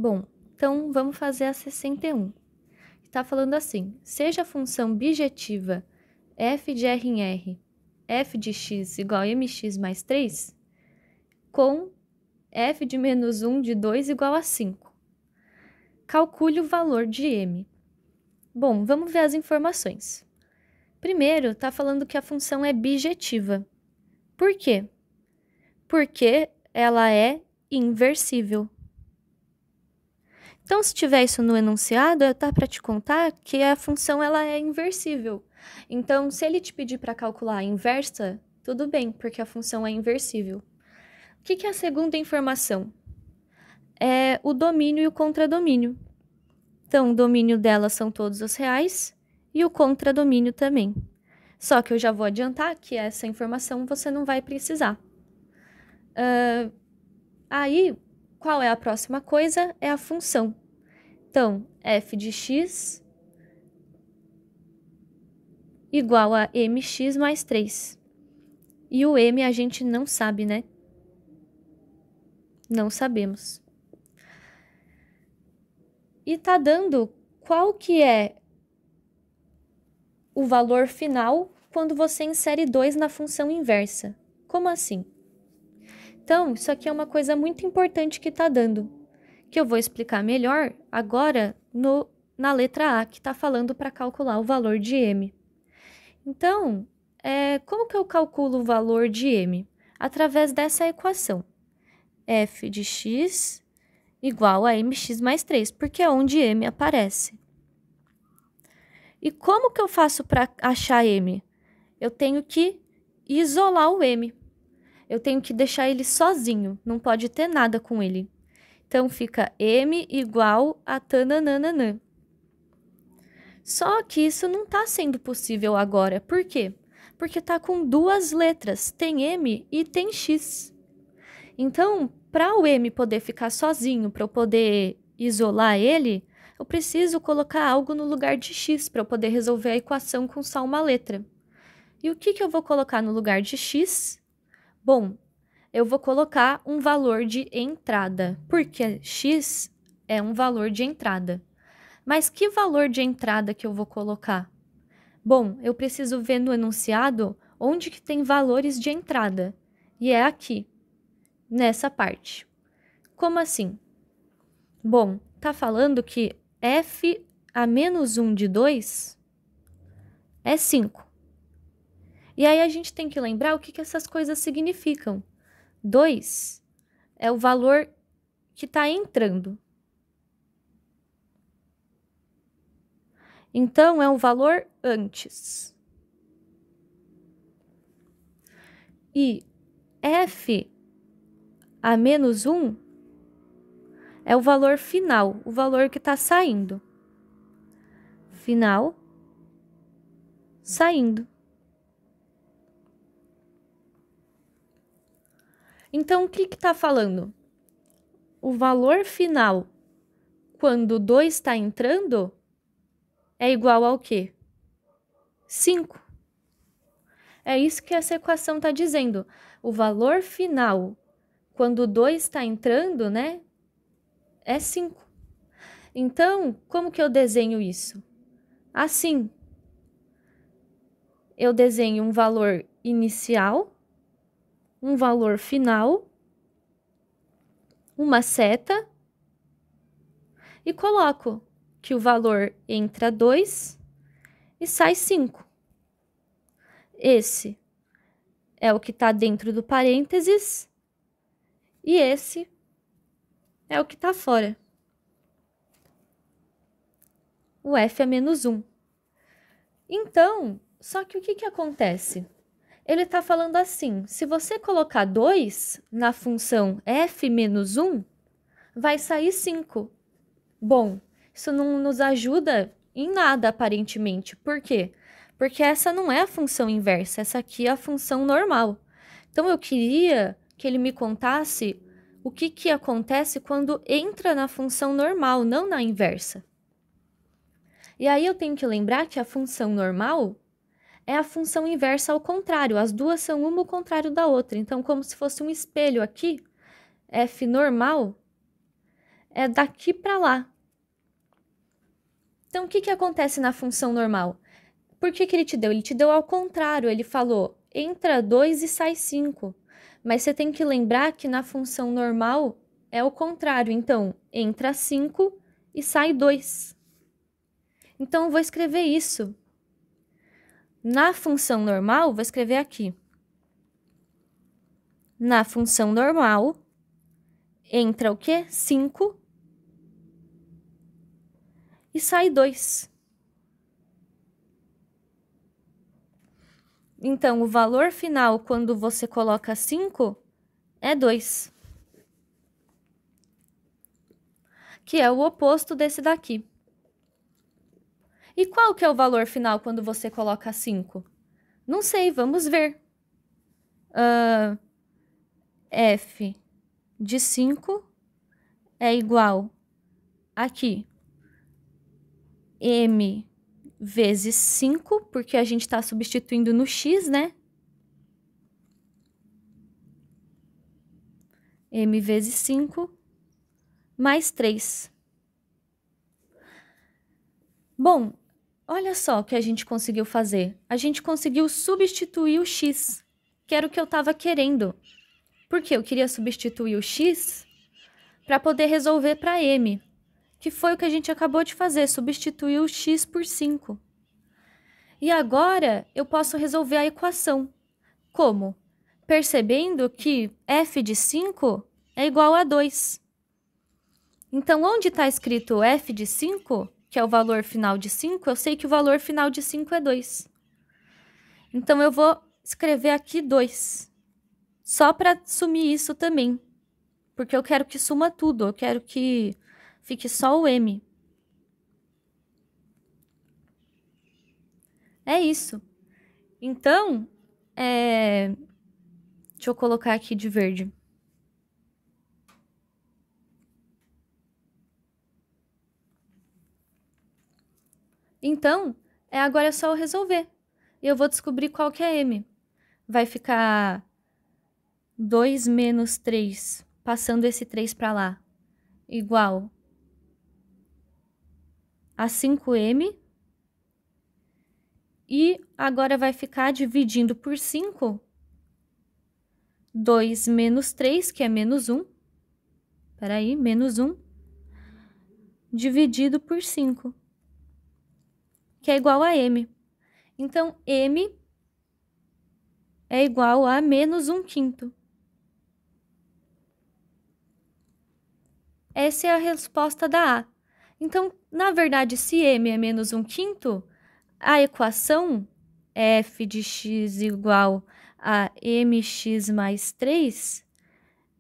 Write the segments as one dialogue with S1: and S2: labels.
S1: Bom, então vamos fazer a 61. Está falando assim, seja a função bijetiva f de r em r, f de x igual a mx mais 3, com f de menos 1 de 2 igual a 5. Calcule o valor de m. Bom, vamos ver as informações. Primeiro, está falando que a função é bijetiva. Por quê? Porque ela é inversível. Então, se tiver isso no enunciado, está para te contar que a função ela é inversível. Então, se ele te pedir para calcular a inversa, tudo bem, porque a função é inversível. O que é a segunda informação? É o domínio e o contradomínio. Então, o domínio dela são todos os reais e o contradomínio também. Só que eu já vou adiantar que essa informação você não vai precisar. Aí, qual é a próxima coisa? É a função. Então, f de x igual a mx mais 3. E o m a gente não sabe, né? Não sabemos. E tá dando qual que é o valor final quando você insere 2 na função inversa. Como assim? Então, isso aqui é uma coisa muito importante que tá dando, que eu vou explicar melhor agora na letra A, que está falando para calcular o valor de m. Então, como que eu calculo o valor de m? Através dessa equação. F de x igual a mx mais 3, porque é onde m aparece. E como que eu faço para achar m? Eu tenho que isolar o m. Eu tenho que deixar ele sozinho, não pode ter nada com ele. Então, fica m igual a tananana. Só que isso não está sendo possível agora. Por quê? Porque está com duas letras, tem m e tem x. Então, para o m poder ficar sozinho, para eu poder isolar ele, eu preciso colocar algo no lugar de x para eu poder resolver a equação com só uma letra. E o que eu vou colocar no lugar de x? Bom, eu vou colocar um valor de entrada, porque x é um valor de entrada. Mas que valor de entrada que eu vou colocar? Bom, eu preciso ver no enunciado onde que tem valores de entrada. E é aqui, nessa parte. Como assim? Bom, tá falando que f a menos 1 de 2 é 5. E aí a gente tem que lembrar o que essas coisas significam. 2 é o valor que está entrando. Então, é o valor antes. E f a menos 1 é o valor final, o valor que está saindo. Final, saindo. Então, o que está falando? O valor final, quando 2 está entrando, é igual ao quê? 5. É isso que essa equação está dizendo. O valor final, quando 2 está entrando, né, é 5. Então, como que eu desenho isso? Assim, eu desenho um valor inicial, um valor final, uma seta e coloco que o valor entra 2 e sai 5. Esse é o que está dentro do parênteses e esse é o que está fora. O f é menos 1. Então, só que o que acontece? Ele está falando assim, se você colocar 2 na função f menos 1, vai sair 5. Bom, isso não nos ajuda em nada, aparentemente. Por quê? Porque essa não é a função inversa, essa aqui é a função normal. Então, eu queria que ele me contasse o que acontece quando entra na função normal, não na inversa. E aí, eu tenho que lembrar que a função normal é a função inversa ao contrário. As duas são uma ao contrário da outra. Então, como se fosse um espelho aqui, f normal é daqui para lá. Então, o que acontece na função normal? Por que ele te deu? Ele te deu ao contrário, ele falou, entra 2 e sai 5. Mas você tem que lembrar que na função normal é o contrário, então, entra 5 e sai 2. Então, eu vou escrever isso. Na função normal, vou escrever aqui. Na função normal, entra o quê? 5 e sai 2. Então, o valor final, quando você coloca 5, é 2. Que é o oposto desse daqui. E qual que é o valor final quando você coloca 5? Não sei, vamos ver. F de 5 é igual aqui. M vezes 5, porque a gente está substituindo no x, né? M vezes 5 mais 3. Bom, olha só o que a gente conseguiu fazer. A gente conseguiu substituir o x, que era o que eu estava querendo. Porque eu queria substituir o x para poder resolver para m, que foi o que a gente acabou de fazer, substituir o x por 5. E agora eu posso resolver a equação. Como? Percebendo que f de 5 é igual a 2. Então, onde está escrito f de 5, que é o valor final de 5, eu sei que o valor final de 5 é 2. Então, eu vou escrever aqui 2. Só para sumir isso também. Porque eu quero que suma tudo, eu quero que fique só o m. É isso. Então, deixa eu colocar aqui de verde. Então, agora é só eu resolver. E eu vou descobrir qual que é m. Vai ficar 2 menos 3, passando esse 3 para lá, igual a 5m. E agora vai ficar dividindo por 5, 2 menos 3, que é menos 1. Espera aí, menos 1, dividido por 5, que é igual a m. Então, m é igual a menos 1/5. Essa é a resposta da A. Então, na verdade, se m é menos 1/5, a equação f de x igual a mx mais 3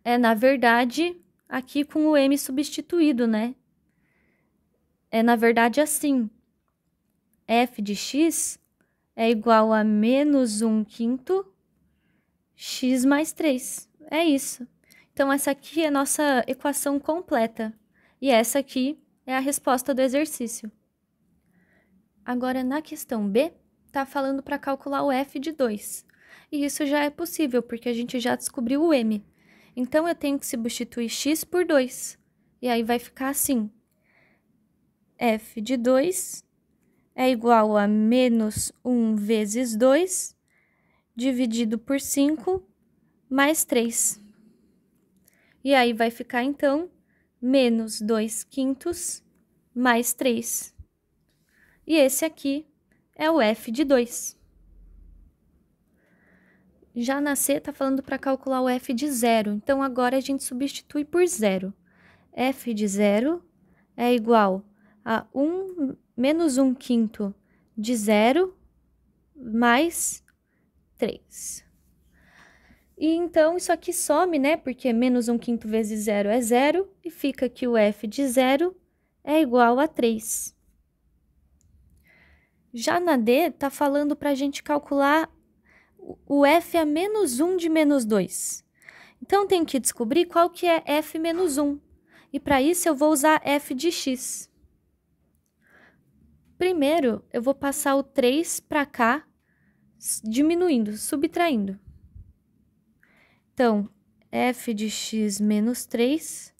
S1: é, na verdade, aqui com o m substituído, né? É, na verdade, assim. F de x é igual a menos 1/5 x mais 3. É isso. Então, essa aqui é a nossa equação completa. E essa aqui é a resposta do exercício. Agora, na questão B, está falando para calcular o f de 2. E isso já é possível, porque a gente já descobriu o m. Então, eu tenho que substituir x por 2. E aí vai ficar assim. F de 2 é igual a menos 1 vezes 2, dividido por 5, mais 3. E aí vai ficar, então, menos 2/5 mais 3. E esse aqui é o f de 2. Já na C está falando para calcular o f de 0. Então, agora a gente substitui por 0. F de 0 é igual a menos 1/5 de 0 mais 3. E então, isso aqui some, né? Porque menos 1/5 vezes 0 é 0. E fica que o f de 0 é igual a 3. Já na D, está falando para a gente calcular o f a menos 1 de menos 2. Então, tem que descobrir qual que é f menos 1. E para isso, eu vou usar f de x. Primeiro, eu vou passar o 3 para cá, diminuindo, subtraindo. Então, f de x menos 3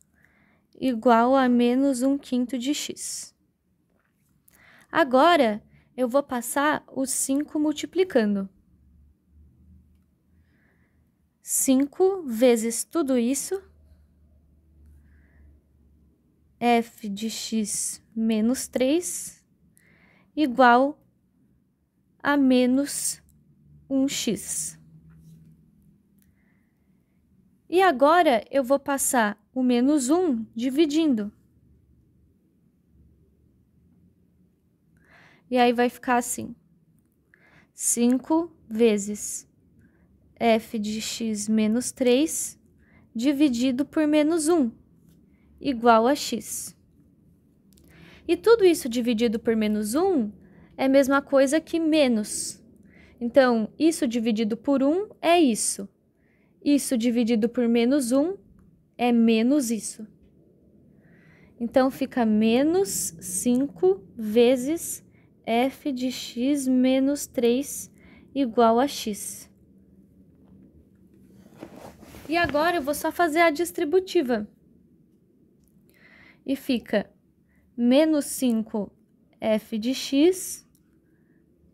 S1: igual a menos 1/5 de x. Agora, eu vou passar os 5 multiplicando. 5 vezes tudo isso, f de x menos 3, igual a menos 1x. E agora, eu vou passar o menos 1 dividindo. E aí, vai ficar assim. 5 vezes f de x menos 3 dividido por menos 1, igual a x. E tudo isso dividido por menos 1 é a mesma coisa que menos. Então, isso dividido por 1 é isso. Isso dividido por menos 1 é menos isso. Então, fica menos 5 vezes f de x menos 3 igual a x. E agora eu vou só fazer a distributiva. E fica menos 5 f de x,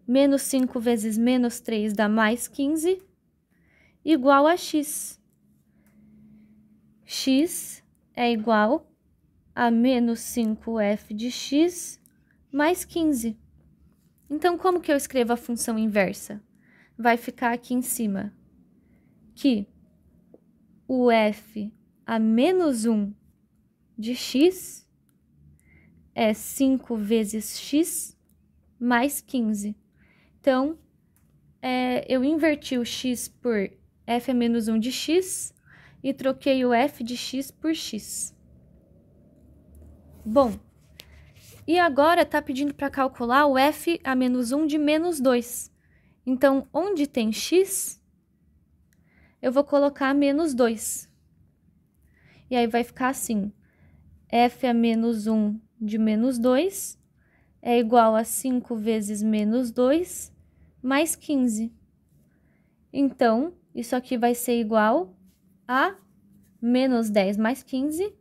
S1: menos 5 vezes menos 3 dá mais 15, igual a x. X é igual a menos 5f de x mais 15. Então, como que eu escrevo a função inversa? Vai ficar aqui em cima que o f a menos 1 de x é 5 vezes x mais 15. Então, eu inverti o x por f a menos 1 de x e troquei o f de x por x. Bom, e agora tá pedindo para calcular o f a menos 1 de menos 2. Então, onde tem x, eu vou colocar menos 2. E aí vai ficar assim, f a menos 1 de menos 2 é igual a 5 vezes menos 2 mais 15. Então, isso aqui vai ser igual a menos 10 mais 15,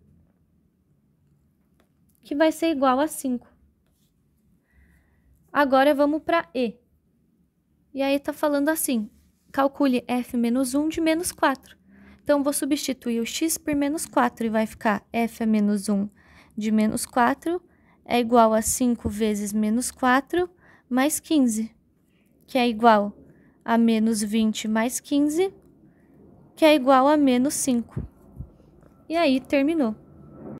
S1: que vai ser igual a 5. Agora, vamos para E. E aí, tá falando assim, calcule f menos 1 de menos 4. Então, vou substituir o x por menos 4 e vai ficar f a menos 1 de menos 4 é igual a 5 vezes menos 4 mais 15, que é igual a menos 20 mais 15, que é igual a menos 5. E aí, terminou.